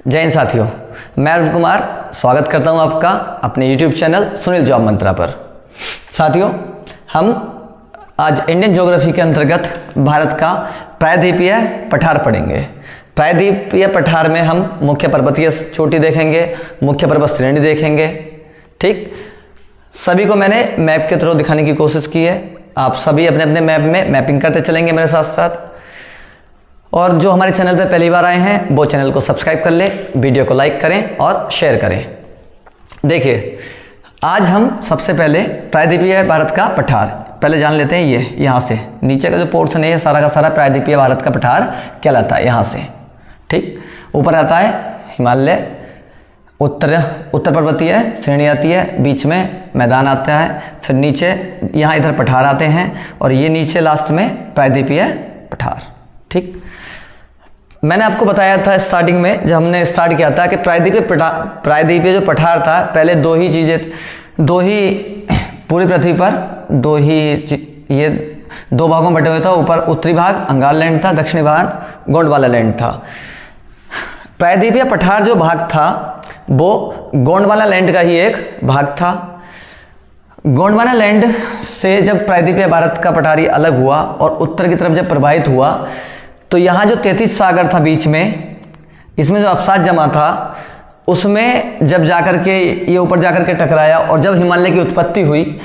जय हिंद साथियों, मैं अरुण कुमार स्वागत करता हूं आपका अपने YouTube चैनल सुनील जॉब मंत्रा पर। साथियों, हम आज इंडियन ज्योग्राफी के अंतर्गत भारत का प्रायद्वीपीय पठार पढ़ेंगे। प्रायद्वीपीय पठार में हम मुख्य पर्वतीय चोटी देखेंगे, मुख्य पर्वत श्रेणी देखेंगे। ठीक, सभी को मैंने मैप के थ्रू दिखाने की कोशिश की है। आप सभी अपने अपने मैप में मैपिंग करते चलेंगे मेरे साथ साथ। और जो हमारे चैनल पर पहली बार आए हैं वो चैनल को सब्सक्राइब कर लें, वीडियो को लाइक करें और शेयर करें। देखिए, आज हम सबसे पहले प्रायद्वीपीय भारत का पठार पहले जान लेते हैं। ये यहाँ से नीचे का जो पोर्शन है ये सारा का सारा प्रायद्वीपीय भारत का पठार कहलाता है। यहाँ से ठीक ऊपर आता है हिमालय, उत्तर पर्वतीय श्रेणी आती है, बीच में मैदान आता है, फिर नीचे यहाँ इधर पठार आते हैं और ये नीचे लास्ट में प्रायद्वीपीय पठार। ठीक, मैंने आपको बताया था स्टार्टिंग में जब हमने स्टार्ट किया था कि प्रायद्वीपीय जो पठार था, पहले दो ही पूरी पृथ्वी पर ये दो भागों में बटे हुए था। ऊपर उत्तरी भाग अंगार लैंड था, दक्षिणी भाग गोंडवाना लैंड था। प्रायद्वीपीय पठार जो भाग था वो गोंडवाना लैंड का ही एक भाग था। गोंडवाना लैंड से जब प्रायद्वीपीय भारत का पठारी अलग हुआ और उत्तर की तरफ जब प्रवाहित हुआ तो यहाँ जो 33 सागर था बीच में, इसमें जो अवसाद जमा था उसमें जब जाकर के ये ऊपर जाकर के टकराया और जब हिमालय की उत्पत्ति हुई,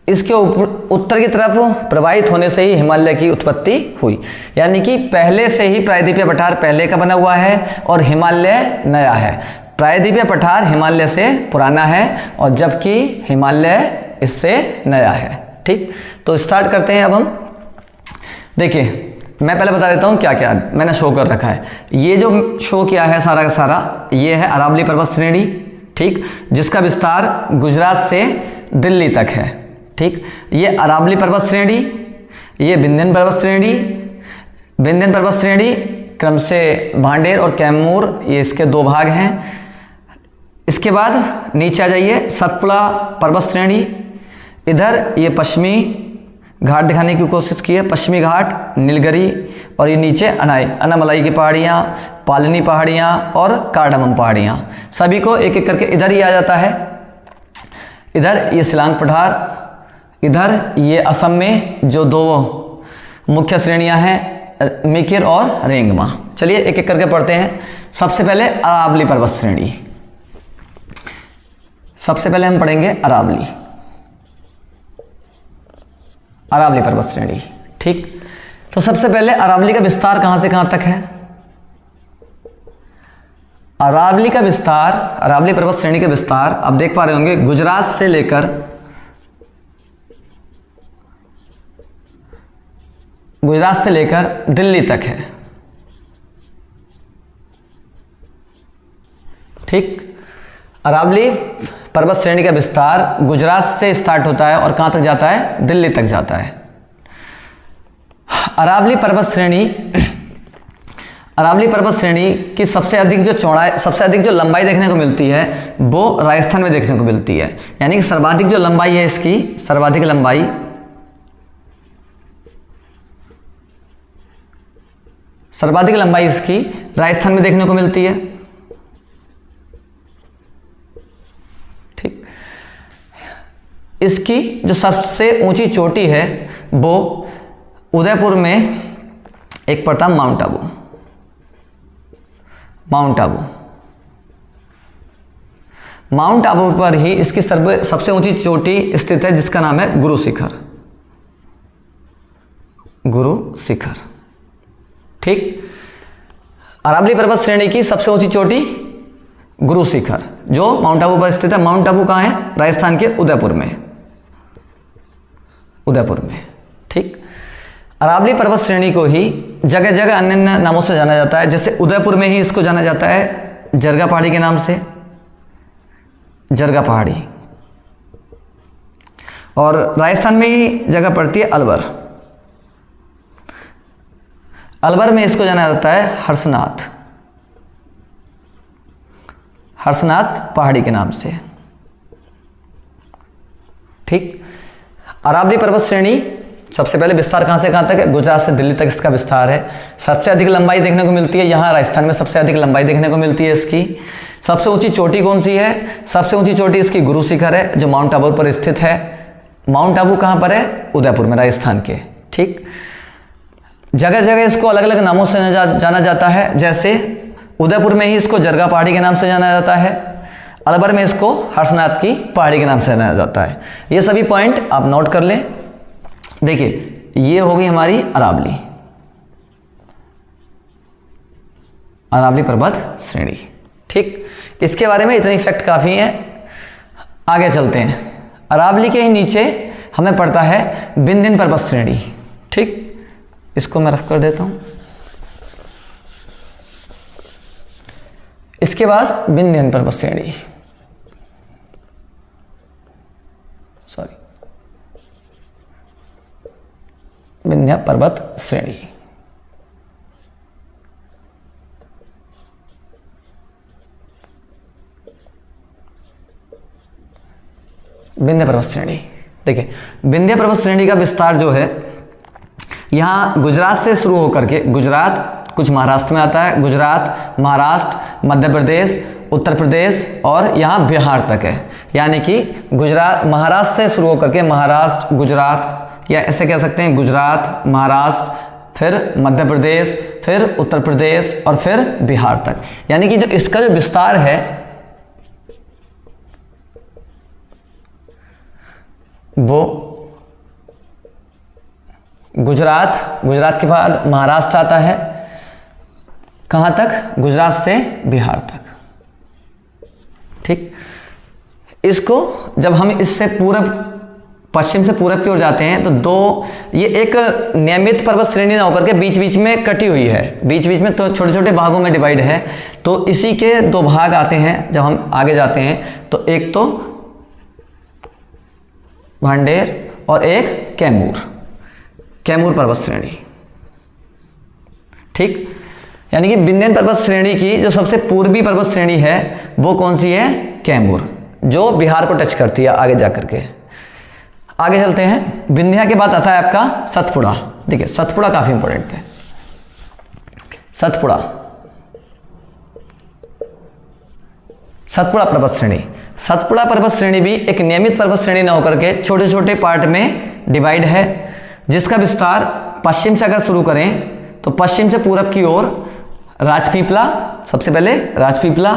इसके उत्तर की तरफ प्रवाहित होने से ही हिमालय की उत्पत्ति हुई। यानी कि पहले से ही प्रायद्वीपीय पठार पहले का बना हुआ है और हिमालय नया है। प्रायद्वीपीय पठार हिमालय से पुराना है और जबकि हिमालय इससे नया है। ठीक, तो स्टार्ट करते हैं अब हम। देखिए, मैं पहले बता देता हूँ क्या क्या मैंने शो कर रखा है। ये जो शो किया है सारा का सारा ये है अरावली पर्वत श्रेणी। ठीक, जिसका विस्तार गुजरात से दिल्ली तक है। ठीक, ये अरावली पर्वत श्रेणी, ये विंध्यन पर्वत श्रेणी। विंध्यन पर्वत श्रेणी क्रम से भांडेर और कैमूर, ये इसके दो भाग हैं। इसके बाद नीचे आ जाइए, सतपुड़ा पर्वत श्रेणी। इधर ये पश्चिमी घाट दिखाने की कोशिश की है, पश्चिमी घाट, नीलगिरी, और ये नीचे अनामलाई की पहाड़ियाँ, पालनी पहाड़ियाँ और कार्डमम पहाड़ियाँ। सभी को एक एक करके इधर ही आ जाता है। इधर ये शिलांग पठार, इधर ये असम में जो दो मुख्य श्रेणियाँ हैं मिकिर और रेंगमा। चलिए एक एक करके पढ़ते हैं। सबसे पहले अरावली पर्वत श्रेणी। सबसे पहले हम पढ़ेंगे अरावली पर्वत श्रेणी। ठीक, तो सबसे पहले अरावली का विस्तार कहां से कहां तक है? अरावली का विस्तार, अरावली पर्वत श्रेणी का विस्तार आप देख पा रहे होंगे गुजरात से लेकर दिल्ली तक है। ठीक, अरावली पर्वत श्रेणी का विस्तार गुजरात से स्टार्ट होता है और कहां तक जाता है? दिल्ली तक जाता है। अरावली पर्वत श्रेणी की सबसे अधिक जो लंबाई देखने को मिलती है वो राजस्थान में देखने को मिलती है। यानी कि सर्वाधिक जो लंबाई है इसकी, सर्वाधिक लंबाई इसकी राजस्थान में देखने को मिलती है। ठीक, इसकी जो सबसे ऊंची चोटी है वो उदयपुर में एक पड़ता है माउंट आबू पर ही इसकी सबसे ऊंची चोटी स्थित है जिसका नाम है गुरु शिखर। ठीक, अरावली पर्वत श्रेणी की सबसे ऊंची चोटी गुरु शिखर जो माउंट आबू पर स्थित है। माउंट आबू कहाँ है? राजस्थान के उदयपुर में। ठीक, अरावली पर्वत श्रेणी को ही जगह जगह अन्य नामों से जाना जाता है। जैसे उदयपुर में ही इसको जाना जाता है जरगा पहाड़ी के नाम से, जरगा पहाड़ी। और राजस्थान में ही जगह पड़ती है अलवर में इसको जाना जाता है हर्षनाथ पहाड़ी के नाम से। ठीक, अरावली पर्वत श्रेणी सबसे पहले विस्तार कहाँ से कहाँ तक है? गुजरात से दिल्ली तक इसका विस्तार है। सबसे अधिक लंबाई देखने को मिलती है यहाँ राजस्थान में, सबसे अधिक लंबाई देखने को मिलती है इसकी। सबसे ऊंची चोटी कौन सी है? सबसे ऊंची चोटी इसकी गुरु शिखर है, जो माउंट आबू पर स्थित है। माउंट आबू कहाँ पर है? उदयपुर में, राजस्थान के। ठीक, जगह जगह इसको अलग अलग नामों से जाना जाता है। जैसे उदयपुर में ही इसको जरगा पहाड़ी के नाम से जाना जाता है, अलवर में इसको हर्षनाथ की पहाड़ी के नाम से जाना जाता है। ये सभी पॉइंट आप नोट कर लें। देखिए, ये होगी हमारी अरावली, अरावली पर्वत श्रेणी। ठीक, इसके बारे में इतनी फैक्ट काफ़ी है। आगे चलते हैं। अरावली के ही नीचे हमें पड़ता है विंध्यन पर्वत श्रेणी। ठीक, इसको मैं रफ कर देता हूं। इसके बाद विंध्यन पर्वत श्रेणी, सॉरी, विंध्य पर्वत श्रेणी। विंध्य पर्वत श्रेणी। देखिए, विंध्य पर्वत श्रेणी का विस्तार जो है, यहाँ गुजरात से शुरू होकर के, गुजरात कुछ महाराष्ट्र में आता है, गुजरात, महाराष्ट्र, मध्य प्रदेश, उत्तर प्रदेश और यहाँ बिहार तक है। यानी कि गुजरात, महाराष्ट्र से शुरू होकर के महाराष्ट्र, गुजरात, या ऐसे कह सकते हैं गुजरात, महाराष्ट्र, फिर मध्य प्रदेश, फिर उत्तर प्रदेश और फिर बिहार तक। यानी कि जो इसका जो विस्तार है वो गुजरात, गुजरात के बाद महाराष्ट्र आता है, कहाँ तक? गुजरात से बिहार तक। ठीक, इसको जब हम इससे पूरब, पश्चिम से पूरब की ओर जाते हैं तो दो, ये एक नियमित पर्वत श्रेणी ना होकर के बीच बीच में कटी हुई है, बीच बीच में तो छोटे छोटे भागों में डिवाइड है। तो इसी के दो भाग आते हैं जब हम आगे जाते हैं। तो एक तो भांडेर और एक कैमूर, कैमूर पर्वत श्रेणी। ठीक, यानी कि विंध्यन पर्वत श्रेणी की जो सबसे पूर्वी पर्वत श्रेणी है वो कौन सी है? कैमूर, जो बिहार को टच करती है आगे जाकर के। आगे चलते हैं। विंध्या के बाद आता है आपका सतपुड़ा। देखिए, सतपुड़ा काफी इंपॉर्टेंट है। सतपुड़ा, सतपुड़ा पर्वत श्रेणी। सतपुड़ा पर्वत श्रेणी भी एक नियमित पर्वत श्रेणी न होकर के छोटे छोटे पार्ट में डिवाइड है, जिसका विस्तार पश्चिम से अगर शुरू करें तो पश्चिम से पूरब की ओर राजपीपला, सबसे पहले राजपीपला,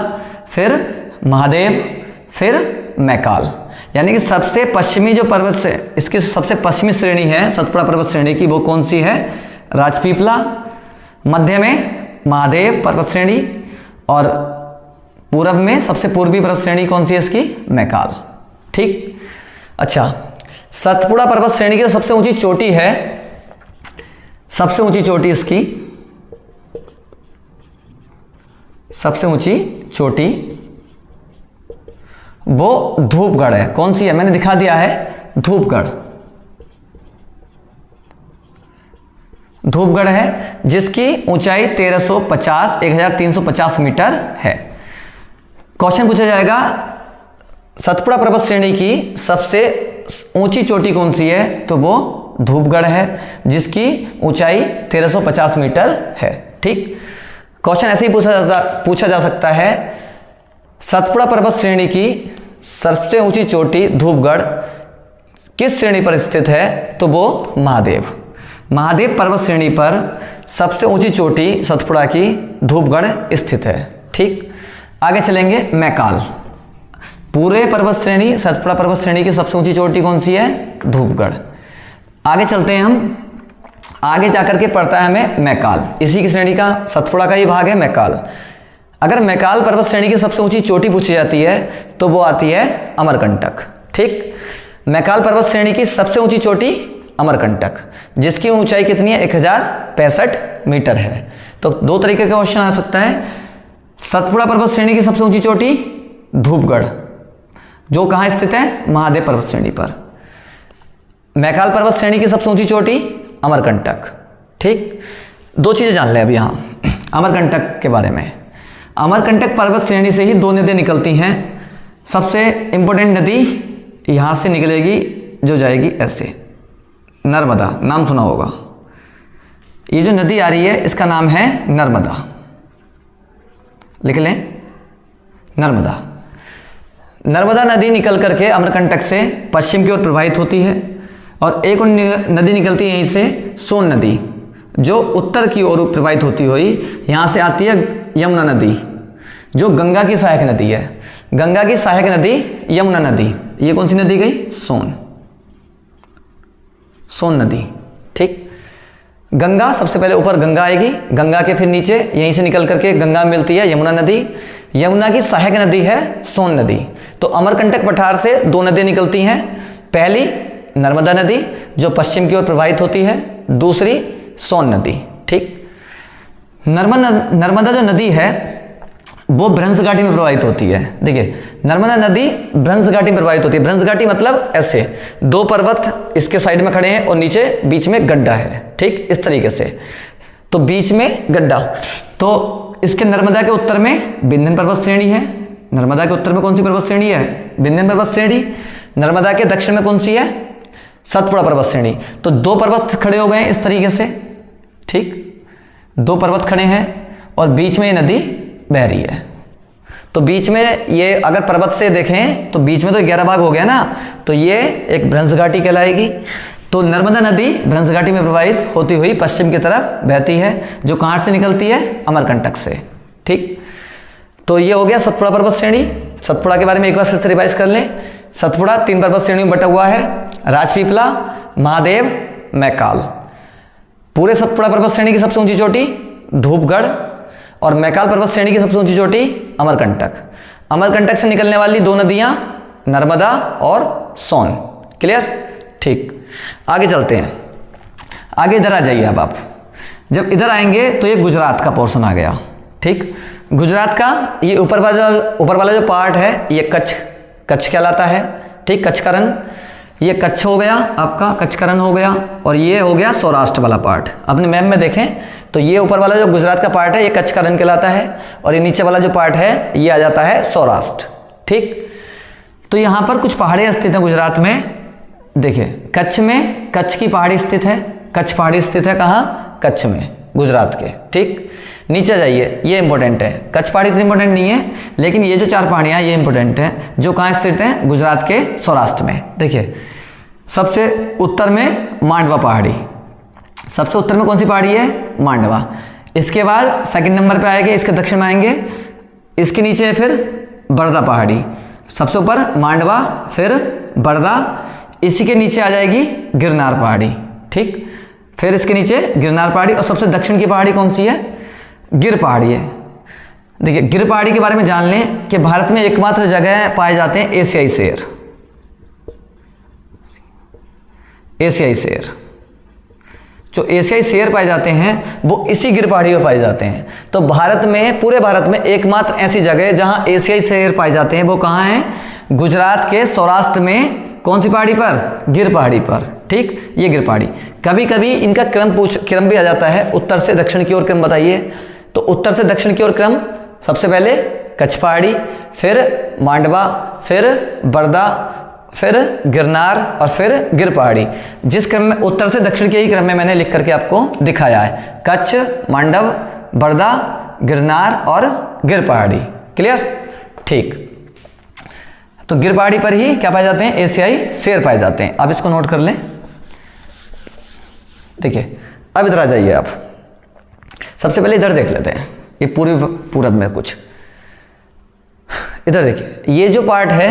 फिर महादेव, फिर मैकाल। यानी कि सबसे पश्चिमी जो पर्वत से, इसकी सबसे पश्चिमी श्रेणी है सतपुड़ा पर्वत श्रेणी की, वो कौन सी है? राजपीपला। मध्य में महादेव पर्वत श्रेणी और पूरब में सबसे पूर्वी पर्वत श्रेणी कौन सी है इसकी? मैकाल। ठीक, अच्छा, सतपुड़ा पर्वत श्रेणी की जो सबसे ऊंची चोटी है, सबसे ऊंची चोटी इसकी, सबसे ऊंची चोटी वो धूपगढ़ है। कौन सी है? मैंने दिखा दिया है, धूपगढ़। धूपगढ़ है, जिसकी ऊंचाई 1350, 1350 मीटर है। क्वेश्चन पूछा जाएगा, सतपुड़ा पर्वत श्रेणी की सबसे ऊंची चोटी कौन सी है? तो वो धूपगढ़ है, जिसकी ऊंचाई 1350 मीटर है। ठीक, क्वेश्चन ऐसे ही पूछा जा सकता है, सतपुड़ा पर्वत श्रेणी की सबसे ऊंची चोटी धूपगढ़ किस श्रेणी पर स्थित है? तो वो महादेव, महादेव पर्वत श्रेणी पर सबसे ऊंची चोटी सतपुड़ा की धूपगढ़ स्थित है। ठीक, आगे चलेंगे। मैकाल, पूरे पर्वत श्रेणी, सतपुड़ा पर्वत श्रेणी की सबसे ऊंची चोटी कौन सी है? धूपगढ़। आगे चलते हैं हम, आगे जाकर के पड़ता है हमें मैकाल। इसी की श्रेणी का, सतपुड़ा का ही भाग है मैकाल। अगर मैकाल पर्वत श्रेणी की सबसे ऊंची चोटी पूछी जाती है तो वो आती है अमरकंटक। ठीक, मैकाल पर्वत श्रेणी की सबसे ऊंची चोटी अमरकंटक, जिसकी ऊंचाई कितनी है? 1065 मीटर है। तो दो तरीके का क्वेश्चन आ सकता है। सतपुड़ा पर्वत श्रेणी की सबसे ऊंची चोटी धूपगढ़, जो कहाँ स्थित है? महादेव पर्वत श्रेणी पर। मैकाल पर्वत श्रेणी की सबसे ऊंची चोटी अमरकंटक। ठीक, दो चीजें जान लें अभी यहाँ अमरकंटक के बारे में। अमरकंटक पर्वत श्रेणी से ही दो नदियाँ निकलती हैं। सबसे इंपॉर्टेंट नदी यहाँ से निकलेगी, जो जाएगी ऐसे, नर्मदा नाम सुना होगा। ये जो नदी आ रही है इसका नाम है नर्मदा, लिख लें नर्मदा। नर्मदा नदी निकल करके अमरकंटक से पश्चिम की ओर प्रवाहित होती है और एक और नदी निकलती है यहीं से, सोन नदी, जो उत्तर की ओर प्रवाहित होती हुई यहाँ से आती है यमुना नदी, जो गंगा की सहायक नदी है। गंगा की सहायक नदी यमुना नदी, ये कौन सी नदी गई? सोन नदी। ठीक, गंगा सबसे पहले ऊपर गंगा आएगी, गंगा के फिर नीचे यहीं से निकल करके गंगा मिलती है यमुना नदी। यमुना की सहायक नदी है सोन नदी। तो अमरकंटक पठार से दो नदियाँ निकलती हैं, पहली नर्मदा नदी जो पश्चिम की ओर प्रवाहित होती है, दूसरी सोन नदी। ठीक, नर्मदा जो नदी है वो भ्रंश घाटी में प्रवाहित होती है। देखिए नर्मदा नदी भ्रंश घाटी में प्रवाहित होती है। भ्रंश घाटी मतलब ऐसे दो पर्वत इसके साइड में खड़े हैं और नीचे बीच में गड्ढा है। ठीक, इस तरीके से, तो बीच में गड्ढा। तो इसके नर्मदा के उत्तर में विंध्य पर्वत श्रेणी है। नर्मदा के उत्तर में कौन सी पर्वत श्रेणी है? विंध्य पर्वत श्रेणी। नर्मदा के दक्षिण में कौन सी है? सतपुड़ा पर्वत श्रेणी। तो दो पर्वत खड़े हो गए इस तरीके से। ठीक, दो पर्वत खड़े हैं और बीच में ये नदी बह रही है। तो बीच में ये अगर पर्वत से देखें तो बीच में तो 11 भाग हो गया ना, तो ये एक भ्रंश घाटी कहलाएगी। तो नर्मदा नदी भ्रंश घाटी में प्रवाहित होती हुई पश्चिम की तरफ बहती है, जो कहाँ से निकलती है? अमरकंटक से। ठीक, तो ये हो गया सतपुड़ा पर्वत श्रेणी। सतपुड़ा के बारे में एक बार फिर से रिवाइज कर लें। सतपुड़ा 3 पर्वत श्रेणी में बटा हुआ है, राजपीपला, महादेव, मैकाल। पूरे सतपुड़ा पर्वत श्रेणी की सबसे ऊंची चोटी धूपगढ़ और मैकाल पर्वत श्रेणी की सबसे ऊंची चोटी अमरकंटक। अमरकंटक से निकलने वाली दो नदियां नर्मदा और सोन। क्लियर? ठीक, आगे चलते हैं। आगे इधर आ जाइए अब आप। जब इधर आएंगे तो ये गुजरात का पोर्शन आ गया। ठीक, गुजरात का ये ऊपर वाला जो पार्ट है ये कच्छ कहलाता है। ठीक, कच्छ का रन, ये कच्छ हो गया आपका, कच्छ का रन हो गया, और ये हो गया सौराष्ट्र वाला पार्ट। अपने मैप में देखें तो ये ऊपर वाला जो गुजरात का पार्ट है ये कच्छ का रन कहलाता है, और ये नीचे वाला जो पार्ट है ये आ जाता है सौराष्ट्र। ठीक, तो यहाँ पर कुछ पहाड़ियाँ स्थित हैं गुजरात में। देखिए कच्छ में कच्छ की पहाड़ी स्थित है। कच्छ पहाड़ी स्थित है कहाँ? कच्छ में, गुजरात के। ठीक, नीचे जाइए, ये इंपॉर्टेंट है। कच्छ पहाड़ी इतनी इंपॉर्टेंट नहीं है, लेकिन ये जो 4 पहाड़ियाँ ये इंपॉर्टेंट हैं, जो कहाँ स्थित हैं? गुजरात के सौराष्ट्र में। देखिए सबसे उत्तर में मांडवा पहाड़ी, सबसे उत्तर में कौन सी पहाड़ी है? मांडवा। इसके बाद सेकंड नंबर पे आएंगे, इसके दक्षिण में आएंगे, इसके नीचे है फिर बरदा पहाड़ी। सबसे ऊपर मांडवा, फिर बरदा, इसी के नीचे आ जाएगी गिरनार पहाड़ी। ठीक, फिर इसके नीचे गिरनार पहाड़ी, और सबसे दक्षिण की पहाड़ी कौन सी है? गिर पहाड़ी है। देखिए गिर पहाड़ी के बारे में जान लें कि भारत में एकमात्र जगह पाए जाते हैं एशियाई शेर। एशियाई शेर, जो एशियाई शेर पाए जाते हैं वो इसी गिर पहाड़ी में पाए जाते हैं। तो भारत में, पूरे भारत में एकमात्र ऐसी जगह है जहां एशियाई शेर पाए जाते हैं, वो कहाँ है? गुजरात के सौराष्ट्र में। कौन सी पहाड़ी पर? गिर पहाड़ी पर। ठीक, ये गिर पहाड़ी। कभी कभी इनका क्रम भी आ जाता है, उत्तर से दक्षिण की ओर क्रम बताइए। तो उत्तर से दक्षिण की ओर क्रम, सबसे पहले कच्छ पहाड़ी, फिर मांडवा, फिर बरदा, फिर गिरनार, और फिर गिर पहाड़ी। जिस क्रम में उत्तर से दक्षिण के ही क्रम में मैंने लिख करके आपको दिखाया है, कच्छ, मांडव, बरदा, गिरनार और गिर पहाड़ी। क्लियर? ठीक, तो गिर पहाड़ी पर ही क्या पाए जाते हैं? एशियाई शेर पाए जाते हैं। अब इसको नोट कर लें। देखिए अब इधर आ जाइए आप। सबसे पहले इधर देख लेते हैं, ये पूरब में कुछ इधर देखिए, ये जो पार्ट है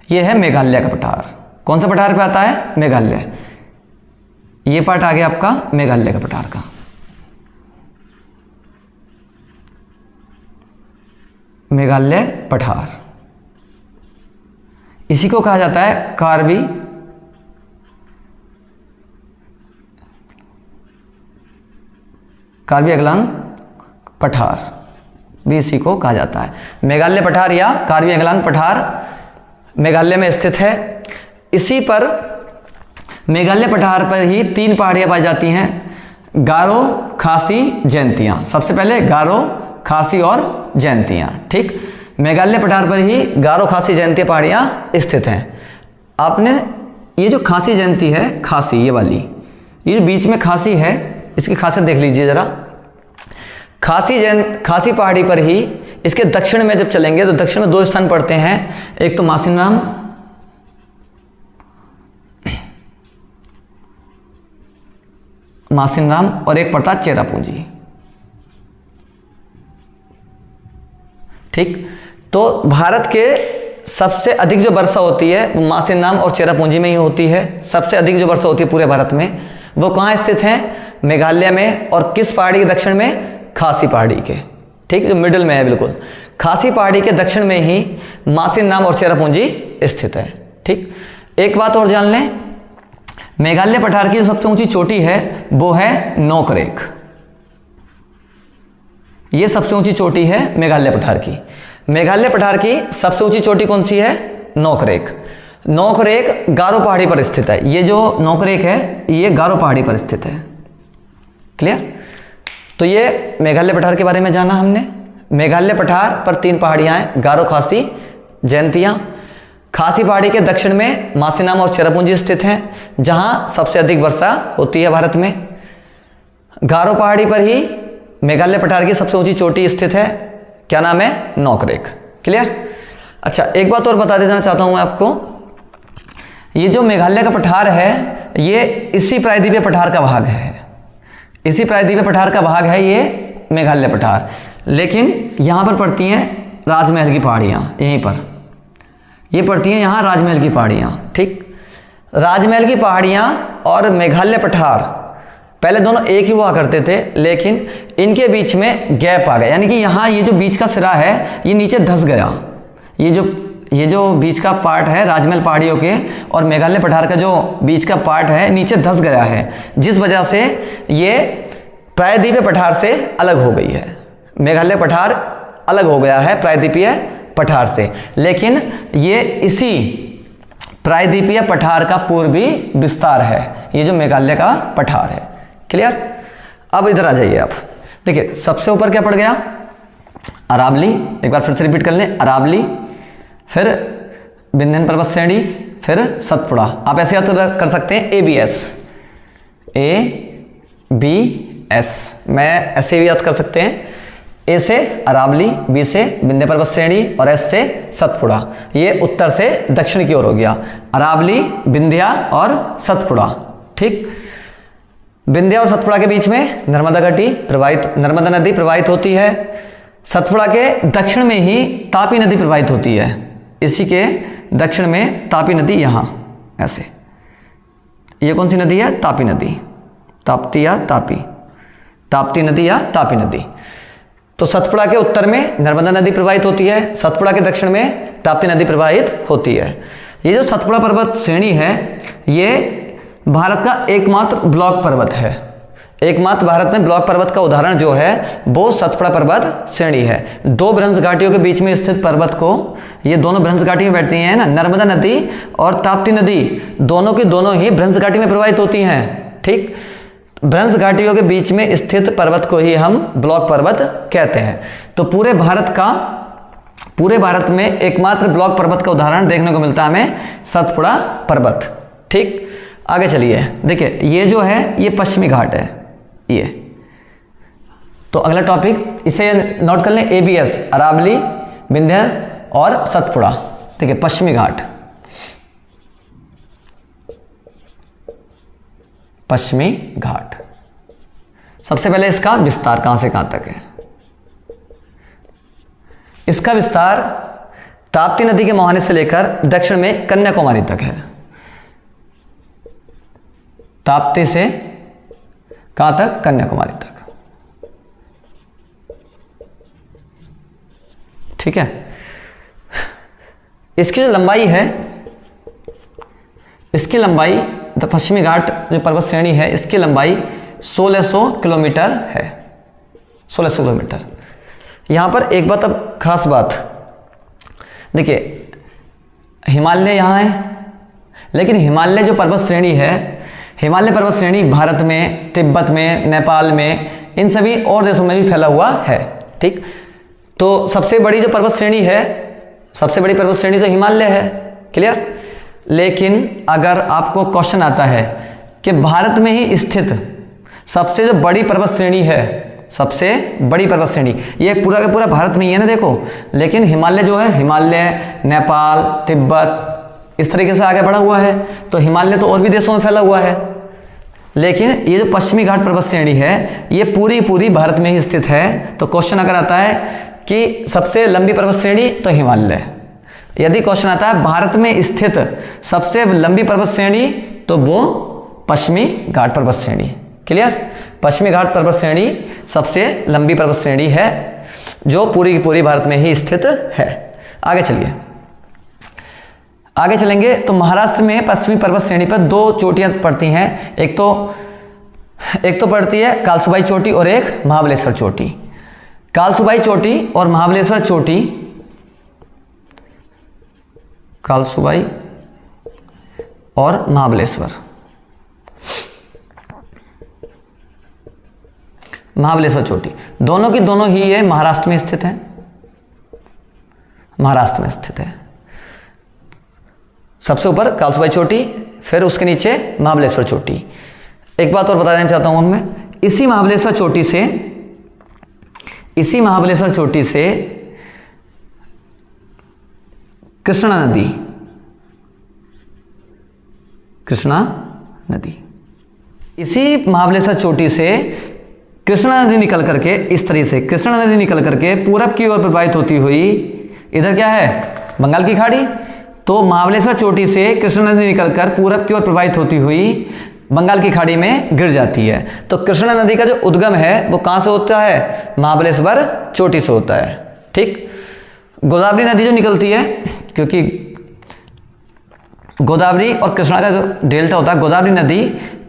ये है मेघालय का पठार। कौन सा पठार पे आता है? मेघालय। ये पार्ट आ गया आपका मेघालय का पठार का। मेघालय पठार, इसी को कहा जाता है कार्बी अंगलांग पठार, भी इसी को कहा जाता है। मेघालय पठार या कार्बी अंगलांग पठार मेघालय में स्थित है। इसी पर, मेघालय पठार पर ही 3 पहाड़ियाँ पाई जाती हैं, गारो, खासी, जयंतियाँ। सबसे पहले गारो, खासी और जयंतियाँ। ठीक, मेघालय पठार पर ही गारो, खासी, जयंतिया पहाड़ियाँ स्थित हैं। आपने ये जो खासी जयंती है, खासी ये वाली, ये जो बीच में खासी है, इसकी खासियत देख लीजिए जरा। खासी पहाड़ी पर ही इसके दक्षिण में जब चलेंगे तो दक्षिण में 2 स्थान पड़ते हैं, एक तो मासिनराम और एक पड़ता चेरापूंजी। ठीक, तो भारत के सबसे अधिक जो वर्षा होती है वो मासिनराम और चेरापूंजी में ही होती है। सबसे अधिक जो वर्षा होती है पूरे भारत में वो कहाँ स्थित है? मेघालय में। और किस पहाड़ी के दक्षिण में? खासी पहाड़ी के। ठीक, जो मिडिल में है बिल्कुल, खासी पहाड़ी के दक्षिण में ही मासिनराम और चेरापूंजी स्थित है। ठीक, एक बात और जान लें, मेघालय पठार की जो सबसे ऊंची चोटी है वो है नोकरेक। ये सबसे ऊंची चोटी है मेघालय पठार की। मेघालय पठार की सबसे ऊंची चोटी कौन सी है? नोकरेक। नोकरेक गारो पहाड़ी पर स्थित है। ये जो नोकरेक है ये गारो पहाड़ी पर स्थित है। क्लियर? तो ये मेघालय पठार के बारे में जाना हमने। मेघालय पठार पर 3 पहाड़ियां हैं, गारो, खासी, जयंतियां। खासी पहाड़ी के दक्षिण में मासिनराम और चेरापूंजी स्थित हैं, जहां सबसे अधिक वर्षा होती है भारत में। गारो पहाड़ी पर ही मेघालय पठार की सबसे ऊंची चोटी स्थित है, क्या नाम है? नोकरेक। क्लियर? अच्छा, एक बात और बता देना चाहता हूं मैं आपको, ये जो मेघालय का पठार है ये इसी प्रायद्वीपीय पठार का भाग है। इसी प्रायद्वीपीय पठार का भाग है ये मेघालय पठार, लेकिन यहां पर पड़ती हैं राजमहल की पहाड़ियां। यहीं पर ये पड़ती हैं, यहाँ राजमहल की पहाड़ियाँ। ठीक, राजमहल की पहाड़ियाँ और मेघालय पठार पहले दोनों एक ही हुआ करते थे, लेकिन इनके बीच में गैप आ गया, यानी कि यहाँ ये जो बीच का सिरा है ये नीचे धंस गया। ये जो बीच का पार्ट है राजमहल पहाड़ियों के और मेघालय पठार का जो बीच का पार्ट है नीचे धंस गया है, जिस वजह से ये प्रायद्वीपीय पठार से अलग हो गई है। मेघालय पठार अलग हो गया है प्रायद्वीपीय पठार से, लेकिन ये इसी प्रायद्वीपीय पठार का पूर्वी विस्तार है, ये जो मेघालय का पठार है। क्लियर? अब इधर आ जाइए आप, देखिए सबसे ऊपर क्या पड़ गया? अरावली। एक बार फिर से रिपीट कर लें, अरावली, फिर विंध्य पर्वत श्रेणी, फिर सतपुड़ा। आप ऐसे याद कर सकते हैं ABS, मैं ऐसे भी याद कर सकते हैं। ए से अरावली, बी से विंध्य पर्वत श्रेणी और एस से सतपुड़ा। ये उत्तर से दक्षिण की ओर हो गया, अरावली, विंध्या और सतपुड़ा। ठीक, विंध्या और सतपुड़ा के बीच में नर्मदा नदी प्रवाहित होती है। सतपुड़ा के दक्षिण में ही तापी नदी प्रवाहित होती है। इसी के दक्षिण में तापी नदी, यहाँ ऐसे। ये कौन सी नदी है? तापी नदी, ताप्ती या तापी, ताप्ती नदी या तापी नदी। तो सतपुड़ा के उत्तर में नर्मदा नदी प्रवाहित होती है, सतपुड़ा के दक्षिण में ताप्ती नदी प्रवाहित होती है। ये जो सतपुड़ा पर्वत श्रेणी है ये भारत का एकमात्र ब्लॉक पर्वत है। एकमात्र भारत में ब्लॉक पर्वत का उदाहरण जो है वो सतपुड़ा पर्वत श्रेणी है। 2 भ्रंश घाटियों के बीच में स्थित पर्वत को, ये दोनों भ्रंश घाटी में बैठती हैं ना, नर्मदा नदी और ताप्ती नदी दोनों की दोनों ही भ्रंश घाटी में प्रवाहित होती हैं। ठीक, भ्रंश घाटियों के बीच में स्थित पर्वत को ही हम ब्लॉक पर्वत कहते हैं। तो पूरे भारत में एकमात्र ब्लॉक पर्वत का उदाहरण देखने को मिलता है हमें सतपुड़ा पर्वत। ठीक, आगे चलिए, देखिए ये जो है ये पश्चिमी घाट है ये। तो अगला टॉपिक इसे नोट कर लें, ABS, अरावली, विंध्य और सतपुड़ा। देखिए पश्चिमी घाट, पश्चिमी घाट। सबसे पहले इसका विस्तार कहां से कहां तक है? इसका विस्तार ताप्ती नदी के मुहाने से लेकर दक्षिण में कन्याकुमारी तक है। ताप्ती से कहां तक? कन्याकुमारी तक। ठीक है, इसकी जो लंबाई है, इसकी लंबाई, पश्चिमी घाट जो पर्वत श्रेणी है इसकी लंबाई 1600 किलोमीटर है। 1600 किलोमीटर। यहां पर एक बात, अब खास बात, देखिए हिमालय यहां है, लेकिन हिमालय जो पर्वत श्रेणी है, हिमालय पर्वत श्रेणी भारत में, तिब्बत में, नेपाल में, इन सभी और देशों में भी फैला हुआ है। ठीक, तो सबसे बड़ी जो पर्वत श्रेणी है, सबसे बड़ी पर्वत श्रेणी तो हिमालय है। क्लियर? लेकिन अगर आपको क्वेश्चन आता है कि भारत में ही स्थित सबसे जो बड़ी पर्वत श्रेणी है, सबसे बड़ी पर्वत श्रेणी, ये पूरा का पूरा भारत में ही है ना देखो, लेकिन हिमालय जो है, हिमालय नेपाल तिब्बत इस तरीके से आगे बढ़ा हुआ है, तो हिमालय तो और भी देशों में फैला हुआ है, लेकिन ये जो पश्चिमी घाट पर्वत श्रेणी है ये पूरी पूरी भारत में ही स्थित है। तो क्वेश्चन अगर आता है कि सबसे लंबी पर्वत श्रेणी, तो हिमालय। यदि क्वेश्चन आता है भारत में स्थित सबसे लंबी पर्वत श्रेणी, तो वो पश्चिमी घाट पर्वत श्रेणी। क्लियर? पश्चिमी घाट पर्वत श्रेणी सबसे लंबी पर्वत श्रेणी है जो पूरी की पूरी भारत में ही स्थित है। आगे चलिए, आगे चलेंगे तो महाराष्ट्र में पश्चिमी पर्वत श्रेणी पर 2 चोटियां पड़ती हैं, एक तो पड़ती है कालसुबाई चोटी और एक महाबलेश्वर चोटी। कालसुबाई चोटी और महाबलेश्वर चोटी, कालसुबाई और महाबलेश्वर, महाबलेश्वर चोटी दोनों की दोनों ही ये महाराष्ट्र में स्थित है, महाराष्ट्र में स्थित है। सबसे ऊपर कालसुबाई चोटी, फिर उसके नीचे महाबलेश्वर चोटी। एक बात और बता देना चाहता हूं मैं, इसी महाबलेश्वर चोटी से कृष्णा नदी, इसी महाबलेश्वर चोटी से कृष्णा नदी निकल करके, इस तरीके से कृष्णा नदी निकल करके पूरब की ओर प्रवाहित होती हुई, इधर क्या है बंगाल की खाड़ी, तो महाबलेश्वर चोटी से कृष्णा नदी निकलकर पूरब की ओर प्रवाहित होती हुई बंगाल की खाड़ी में गिर जाती है। तो कृष्णा नदी का जो उद्गम है वो कहाँ से होता है? महाबलेश्वर चोटी से होता है। ठीक, गोदावरी नदी जो निकलती है, क्योंकि गोदावरी और कृष्णा का जो डेल्टा होता है, गोदावरी नदी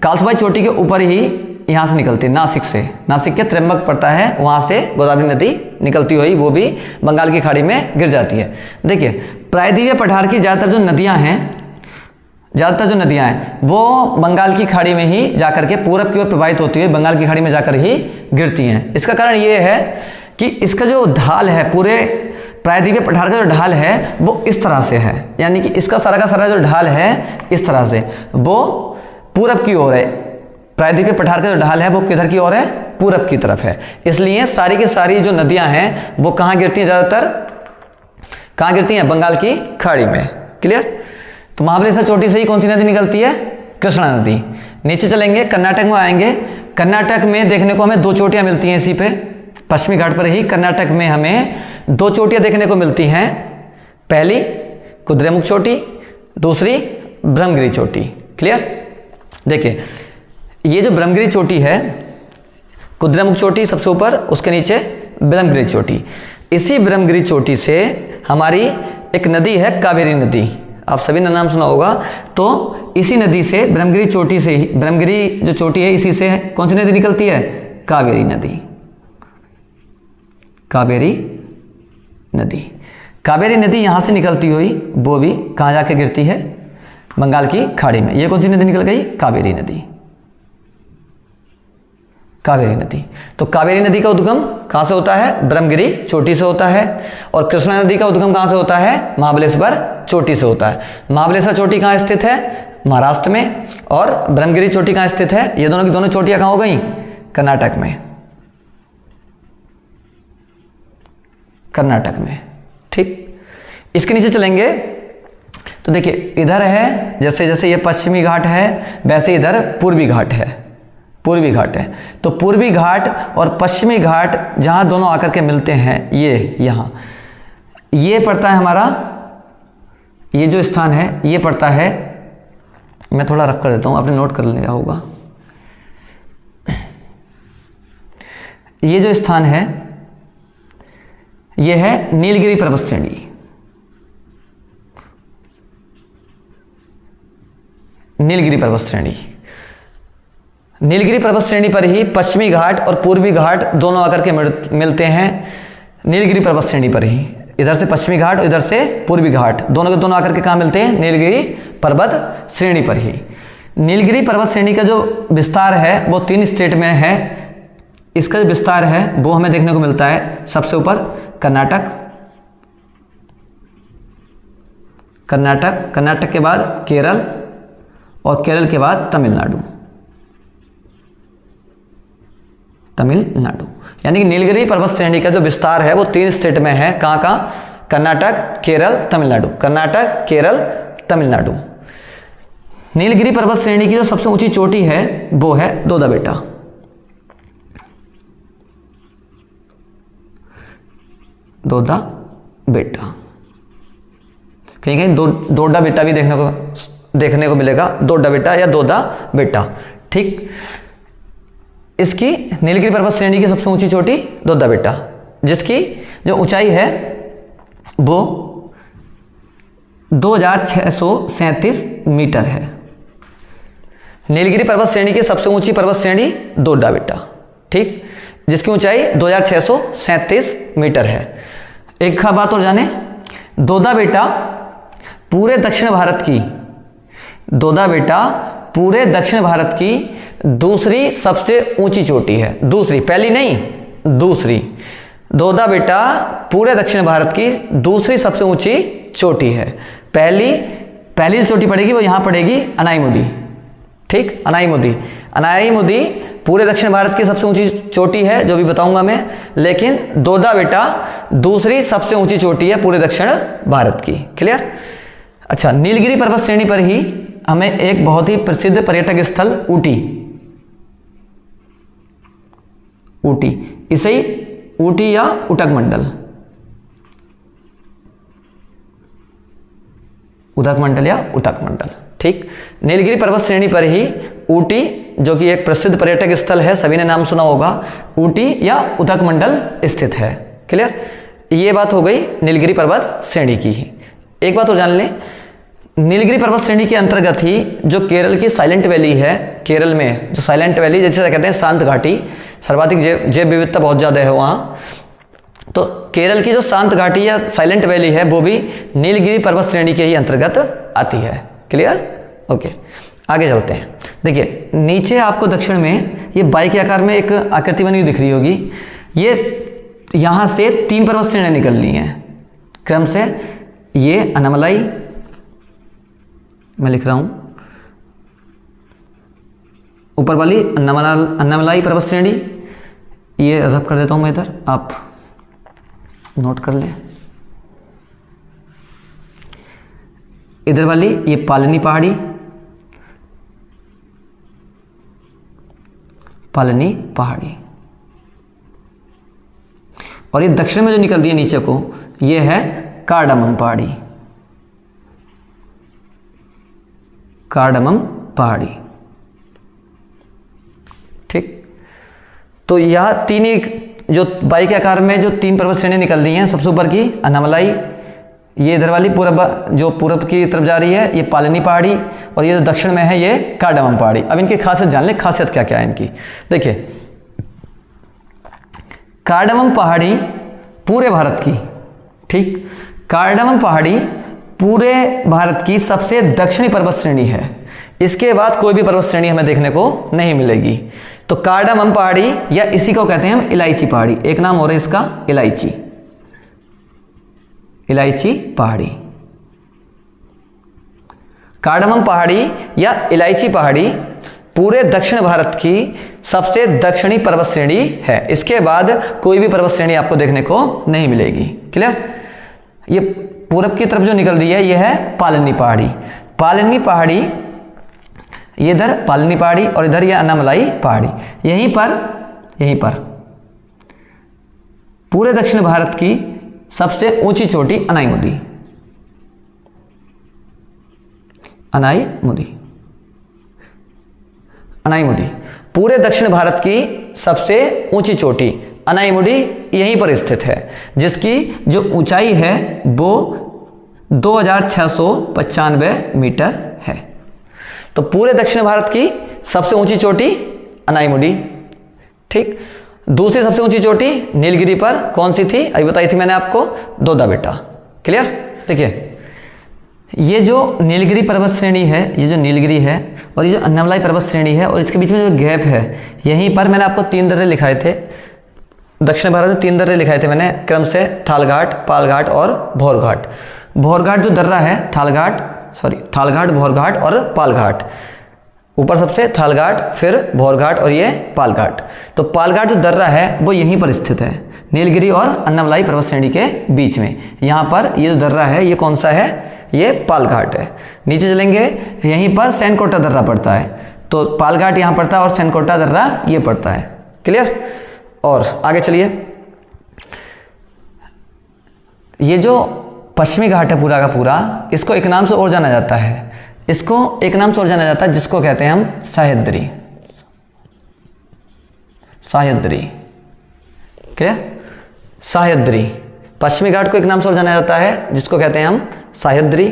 कालसुबाई चोटी के ऊपर ही यहाँ से निकलती है, नासिक से, नासिक के त्र्यंबक पड़ता है, वहाँ से गोदावरी नदी निकलती हुई वो भी बंगाल की खाड़ी में गिर जाती है। देखिए प्रायद्वीपीय पठार की ज़्यादातर जो नदियाँ हैं वो बंगाल की खाड़ी में ही जाकर के पूरब की ओर प्रवाहित होती हुई बंगाल की खाड़ी में जाकर ही गिरती हैं। इसका कारण ये है कि इसका जो ढाल है, पूरे प्रायद्वीपीय पठार का जो ढाल है वो इस तरह से है, यानी कि इसका सारा का सारा जो ढाल है इस तरह से वो पूरब की ओर है। प्रायद्वीपीय पठार का जो ढाल है वो किधर की ओर है? पूरब की तरफ है। इसलिए सारी की सारी जो नदियां हैं वो कहाँ गिरती हैं? ज़्यादातर कहाँ गिरती हैं? बंगाल की खाड़ी में। क्लियर? तो महाबलेश्वर चोटी से ही कौन सी नदी निकलती है? कृष्णा नदी। नीचे चलेंगे, कर्नाटक में आएंगे। कर्नाटक में देखने को हमें 2 चोटियां मिलती हैं, इसी पे पश्चिमी घाट पर ही कर्नाटक में हमें 2 चोटियां देखने को मिलती हैं। पहली कुद्रेमुख चोटी, दूसरी ब्रह्मगिरी चोटी। क्लियर? देखिए ये जो ब्रह्मगिरी चोटी है, कुद्रेमुख चोटी सबसे ऊपर, उसके नीचे ब्रह्मगिरी चोटी। इसी ब्रह्मगिरी चोटी से हमारी एक नदी है कावेरी नदी, आप सभी ने नाम सुना होगा। तो इसी नदी से, ब्रह्मगिरी चोटी से ही, ब्रह्मगिरी जो चोटी है इसी से कौन सी नदी निकलती है? कावेरी नदी। कावेरी नदी, कावेरी नदी यहां से निकलती हुई वो भी कहाँ जाके गिरती है? बंगाल की खाड़ी में। ये कौन सी नदी निकल गई? कावेरी नदी। कावेरी नदी। तो कावेरी नदी का उद्गम कहाँ से होता है? ब्रह्मगिरी चोटी से होता है। और कृष्णा नदी का उद्गम कहाँ से होता है? महाबलेश्वर चोटी से होता है। महाबलेश्वर चोटी कहाँ स्थित है? महाराष्ट्र में। और ब्रह्मगिरी चोटी कहाँ स्थित है? ये दोनों की दोनों चोटियां कहाँ हो गई? कर्नाटक में। कर्नाटक में। ठीक, इसके नीचे चलेंगे तो देखिए इधर है, जैसे जैसे ये पश्चिमी घाट है वैसे इधर पूर्वी घाट है। पूर्वी घाट है, तो पूर्वी घाट और पश्चिमी घाट जहां दोनों आकर के मिलते हैं, ये यहाँ ये पड़ता है हमारा, ये जो स्थान है ये पड़ता है, मैं थोड़ा रफ कर देता हूं, आपने नोट कर लिया होगा। ये जो स्थान है ये है नीलगिरी पर्वत श्रेणी। नीलगिरी पर्वत श्रेणी, नीलगिरी पर्वत श्रेणी पर ही पश्चिमी घाट और पूर्वी घाट दोनों आकर के मिलते हैं। नीलगिरी पर्वत श्रेणी पर ही, इधर से पश्चिमी घाट और इधर से पूर्वी घाट दोनों के दोनों आकर के कहाँ मिलते हैं? नीलगिरी पर्वत श्रेणी पर ही। नीलगिरी पर्वत श्रेणी का जो विस्तार है वो 3 स्टेट में है। इसका जो विस्तार है वो हमें देखने को मिलता है सबसे ऊपर कर्नाटक, कर्नाटक, कर्नाटक के बाद केरल और केरल के बाद तमिलनाडु, तमिलनाडु। यानी कि नीलगिरी पर्वत श्रेणी का जो विस्तार है वो 3 स्टेट में है। कहाँ कहाँ? कर्नाटक, केरल, तमिलनाडु। कर्नाटक, केरल, तमिलनाडु। नीलगिरी पर्वत श्रेणी की जो सबसे ऊंची चोटी है वो है दोदा बेटा। दोदा बेटा, कहीं कहीं दोडा बेटा भी देखने को मिलेगा, दोडा बेटा या दोदा बेटा। ठीक, इसकी नीलगिरी पर्वत श्रेणी की सबसे ऊंची चोटी दोदा बेटा, जिसकी जो ऊंचाई है वो 2637 मीटर है। नीलगिरी पर्वत श्रेणी की सबसे ऊंची पर्वत श्रेणी दोडा बेटा, ठीक, जिसकी ऊंचाई 2637 मीटर है। एक बात और जाने, दोदा बेटा पूरे दक्षिण भारत की, दोदा बेटा पूरे दक्षिण भारत की दूसरी सबसे ऊंची चोटी है। दूसरी, पहली नहीं, दूसरी। दोदा बेटा पूरे दक्षिण भारत की दूसरी सबसे ऊंची चोटी है। पहली जो चोटी पड़ेगी वो यहां पड़ेगी, अनाईमुदी। ठीक, अनाईमुदी। अनाईमुदी पूरे दक्षिण भारत की सबसे ऊंची चोटी है, जो भी बताऊंगा मैं। लेकिन दोदा बेटा दूसरी सबसे ऊंची चोटी है पूरे दक्षिण भारत की। क्लियर? अच्छा, नीलगिरी पर्वत श्रेणी पर ही हमें एक बहुत ही प्रसिद्ध पर्यटक स्थल ऊटी, ऊटी, इसे ही ऊटी या उटक मंडल, उदक मंडल या उटक मंडल। ठीक, नीलगिरी पर्वत श्रेणी पर ही ऊटी, जो कि एक प्रसिद्ध पर्यटक स्थल है, सभी ने नाम सुना होगा, ऊटी या उदक मंडल स्थित है। क्लियर? ये बात हो गई नीलगिरी पर्वत श्रेणी की ही। एक बात और जान लें, नीलगिरी पर्वत श्रेणी के अंतर्गत ही जो केरल की साइलेंट वैली है, केरल में जो साइलेंट वैली, जैसे कहते हैं शांत घाटी, सर्वाधिक जैव विविधता बहुत ज़्यादा है वहाँ, तो केरल की जो शांत घाटी या साइलेंट वैली है वो भी नीलगिरी पर्वत श्रेणी के ही अंतर्गत आती है। क्लियर? ओके, आगे चलते हैं। देखिए, नीचे आपको दक्षिण में ये बाई के आकार में एक आकृति बनी हुई दिख रही होगी। ये यहाँ से 3 पर्वत श्रेणियाँ निकल ली हैं क्रम से। ये अनामलाई, मैं लिख रहा हूं, ऊपर वाली अन्नामलाई पर्वत श्रेणी, ये रब कर देता हूं मैं इधर, आप नोट कर लें। इधर वाली ये पालनी पहाड़ी, पालनी पहाड़ी, और ये दक्षिण में जो निकल रही है नीचे को, ये है कार्डामम पहाड़ी, कार्डामम पहाड़ी। ठीक, तो यह तीन जो बाई के आकार में जो 3 पर्वत श्रेणियां निकल रही हैं, सबसे ऊपर की अनामलाई, ये इधर वाली पूरब की तरफ जा रही है, ये पालनी पहाड़ी, और ये जो दक्षिण में है ये कार्डामम पहाड़ी। अब इनकी खासियत जान ले, खासियत क्या क्या है इनकी। देखिए, कार्डामम पहाड़ी पूरे भारत की, ठीक, कार्डामम पहाड़ी पूरे भारत की सबसे दक्षिणी पर्वत श्रेणी है। इसके बाद कोई भी पर्वत श्रेणी हमें देखने को नहीं मिलेगी। तो कार्डामम पहाड़ी, या इसी को कहते हैं हम इलायची पहाड़ी, एक नाम हो रहा है इसका इलायची, इलायची पहाड़ी। कार्डामम पहाड़ी या इलायची पहाड़ी पूरे दक्षिण भारत की सबसे दक्षिणी पर्वत श्रेणी है। इसके बाद कोई भी पर्वत श्रेणी आपको देखने को नहीं मिलेगी। क्लियर? ये पूरब की तरफ जो निकल रही है, यह है पालनी पहाड़ी। पालनी पहाड़ी, ये इधर पालनी पहाड़ी और इधर ये अनामलाई पहाड़ी। यहीं पर पूरे दक्षिण भारत की सबसे ऊंची चोटी अनाईमुदी, अनाईमुदी, अनाईमुदी पूरे दक्षिण भारत की सबसे ऊंची चोटी अनाईमुदी यहीं पर स्थित है, जिसकी जो ऊंचाई है वो 2695 मीटर है। तो पूरे दक्षिण भारत की सबसे ऊंची चोटी अनाईमुदी। ठीक, दूसरी सबसे ऊंची चोटी नीलगिरी पर कौन सी थी, अभी बताई थी मैंने आपको, दोदा बेटा। क्लियर? देखिए, ये जो नीलगिरी पर्वत श्रेणी है, ये जो नीलगिरी है और ये जो अन्नामलाई पर्वत श्रेणी है, और इसके बीच में जो गैप है, यहीं पर मैंने आपको 3 दर्रे लिखाए थे। दक्षिण भारत में 3 दर्रे लिखाए थे मैंने क्रम से, थाल घाट, पाल घाट और भौर घाट। भौरघाट जो दर्रा है, थालघाट, भौरघाट और पालघाट। ऊपर सबसे थालघाट, फिर भौरघाट और ये पालघाट। तो पालघाट जो दर्रा है वो यहीं पर स्थित है, नीलगिरी और अन्नामलाई पर्वत श्रेणी के बीच में। यहाँ पर ये जो दर्रा है ये कौन सा है, ये पालघाट है। नीचे चलेंगे, यहीं पर सैनकोटा दर्रा पड़ता है। तो पालघाट यहाँ पड़ता है और सैनकोटा दर्रा ये पड़ता है। क्लियर। और आगे चलिए, ये जो पश्चिमी घाट है पूरा का पूरा, इसको एक नाम से और जाना जाता है, इसको एक नाम से और जाना जाता है जिसको कहते हैं हम सह्याद्री। सह्याद्री, क्या, सह्याद्री। पश्चिमी घाट को एक नाम से और जाना जाता है जिसको कहते हैं हम सह्याद्री।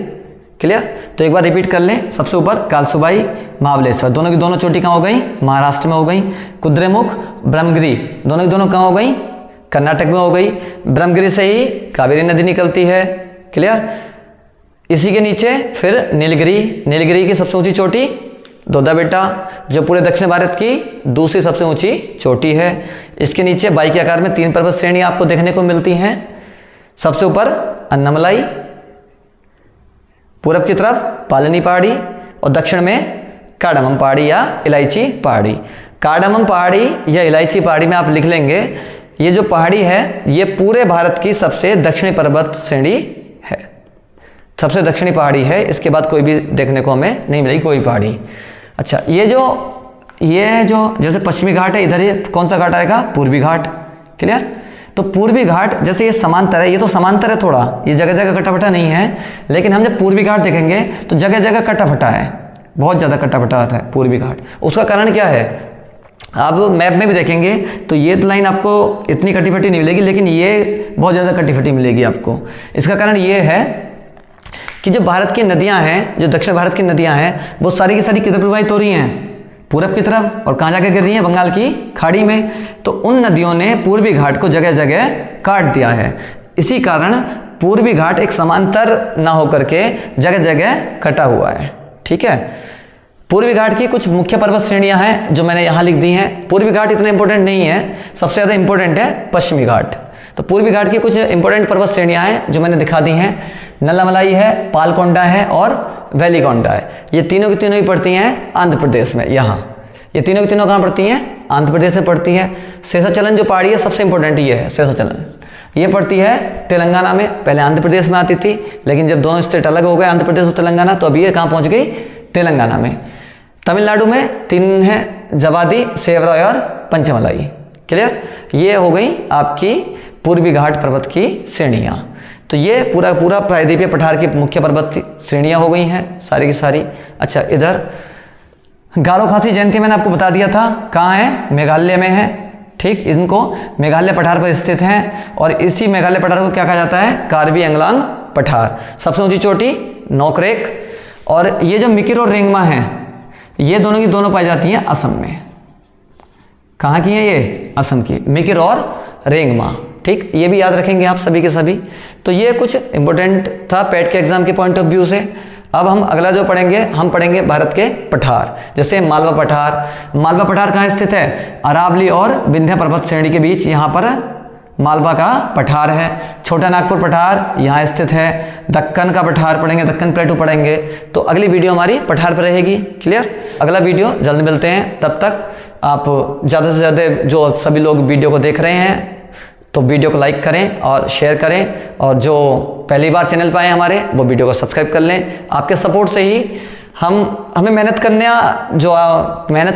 क्लियर। तो एक बार रिपीट कर लें, सबसे ऊपर कालसुबाई, महाबलेश्वर, दोनों की दोनों चोटी कहाँ हो गई, महाराष्ट्र में हो गई। कुद्रेमुख, ब्रह्मगिरी, दोनों की दोनों कहाँ हो गई, कर्नाटक में हो गई। ब्रह्मगिरी से ही कावेरी नदी निकलती है। क्लियर। इसी के नीचे फिर नीलगिरी, नीलगिरी की सबसे ऊंची चोटी दोदा बेटा, जो पूरे दक्षिण भारत की दूसरी सबसे ऊंची चोटी है। इसके नीचे बाई के आकार में 3 पर्वत श्रेणी आपको देखने को मिलती हैं। सबसे ऊपर अन्नामलाई, पूरब की तरफ पालनी पहाड़ी और दक्षिण में कार्डामम पहाड़ी या इलायची पहाड़ी। कार्डामम पहाड़ी या इलायची पहाड़ी में आप लिख लेंगे, ये जो पहाड़ी है ये पूरे भारत की सबसे दक्षिणी पर्वत श्रेणी है, सबसे दक्षिणी पहाड़ी है। इसके बाद कोई भी देखने को हमें नहीं मिलेगी कोई पहाड़ी। अच्छा, ये जो जैसे पश्चिमी घाट है, इधर ये कौन सा घाट आएगा, पूर्वी घाट। क्लियर। तो पूर्वी घाट जैसे ये समांतर है, ये तो समांतर है थोड़ा, ये जगह जगह कटा फटा नहीं है, लेकिन हम जब पूर्वी घाट देखेंगे तो जगह जगह कटा फटा है, बहुत ज़्यादा कटा फटा आता है पूर्वी घाट। उसका कारण क्या है, आप मैप में भी देखेंगे तो ये लाइन आपको इतनी कटी फटी नहीं मिलेगी, लेकिन ये बहुत ज़्यादा कटी फटी मिलेगी आपको। इसका कारण ये है कि जो भारत की नदियाँ हैं, जो दक्षिण भारत की नदियाँ हैं, वो सारी की सारी किधर प्रवाहित हो रही हैं, पूरब की तरफ, और कहाँ जाकर गिर रही है, बंगाल की खाड़ी में। तो उन नदियों ने पूर्वी घाट को जगह जगह काट दिया है। इसी कारण पूर्वी घाट एक समांतर ना होकर के जगह जगह कटा हुआ है। ठीक है। पूर्वी घाट की कुछ मुख्य पर्वत श्रेणियां हैं जो मैंने यहाँ लिख दी हैं। पूर्वी घाट इतना इंपॉर्टेंट नहीं है, सबसे ज़्यादा इंपॉर्टेंट है पश्चिमी घाट। तो पूर्वी घाट की कुछ इंपॉर्टेंट पर्वत श्रेणियां हैं जो मैंने दिखा दी हैं। नल्लामलाई है, पालकोंडा है और वैलीकोंडा है। ये तीनों की तीनों ही पड़ती हैं आंध्र प्रदेश में। यहाँ ये तीनों की तीनों कहाँ पड़ती हैं, आंध्र प्रदेश में पड़ती है। शेषाचलन जो पहाड़ी है सबसे इंपॉर्टेंट ये है, शेषाचलन ये पड़ती है तेलंगाना में। पहले आंध्र प्रदेश में आती थी, लेकिन जब दोनों स्टेट अलग हो गए, आंध्र प्रदेश और तेलंगाना, तो अभी ये कहाँ पहुँच गई, तेलंगाना में। तमिलनाडु में 3 हैं, जवादी, सेवराय और पंचमलाई। क्लियर। ये हो गई आपकी पूर्वी घाट पर्वत की श्रेणियाँ। तो ये पूरा पूरा प्रायद्वीपीय पठार की मुख्य पर्वत श्रेणियाँ हो गई हैं सारी की सारी। अच्छा, इधर गारो खासी जयंती मैंने आपको बता दिया था, कहाँ है, मेघालय में है। ठीक, इनको मेघालय पठार पर स्थित हैं और इसी मेघालय पठार को क्या कहा जाता है, कार्बी एंगलांग पठार। सबसे ऊंची चोटी नोकरेक। और ये जो मिकिर और रेंगमा हैं, ये दोनों की दोनों पाई जाती हैं असम में। कहाँ की है ये, असम की, मिकिर और रेंगमा। ठीक, ये भी याद रखेंगे आप सभी के सभी। तो ये कुछ इंपॉर्टेंट था पैट के एग्जाम के पॉइंट ऑफ व्यू से। अब हम अगला जो पढ़ेंगे, हम पढ़ेंगे भारत के पठार, जैसे मालवा पठार। मालवा पठार कहाँ स्थित है, अरावली और विंध्य पर्वत श्रेणी के बीच, यहाँ पर मालवा का पठार है। छोटा नागपुर पठार यहाँ स्थित है। दक्कन का पठार पढ़ेंगे, दक्कन प्लेटू पढ़ेंगे। तो अगली वीडियो हमारी पठार पर रहेगी। क्लियर। अगला वीडियो जल्द मिलते हैं, तब तक आप ज़्यादा से ज़्यादा जो सभी लोग वीडियो को देख रहे हैं तो वीडियो को लाइक करें और शेयर करें, और जो पहली बार चैनल पर आए हमारे वो वीडियो को सब्सक्राइब कर लें। आपके सपोर्ट से ही हमें मेहनत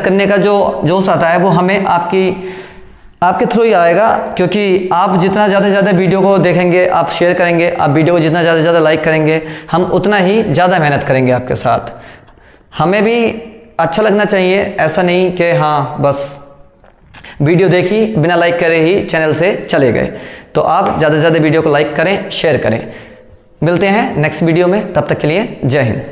करने का जो जोश आता है वो हमें आपके थ्रू ही आएगा, क्योंकि आप जितना ज़्यादा से ज़्यादा वीडियो को देखेंगे, आप शेयर करेंगे, आप वीडियो को जितना ज़्यादा से ज़्यादा लाइक करेंगे, हम उतना ही ज़्यादा मेहनत करेंगे आपके साथ। हमें भी अच्छा लगना चाहिए, ऐसा नहीं कि हाँ बस वीडियो देखी बिना लाइक करे ही चैनल से चले गए। तो आप ज़्यादा से ज़्यादा वीडियो को लाइक करें, शेयर करें। मिलते हैं नेक्स्ट वीडियो में, तब तक के लिए जय हिंद।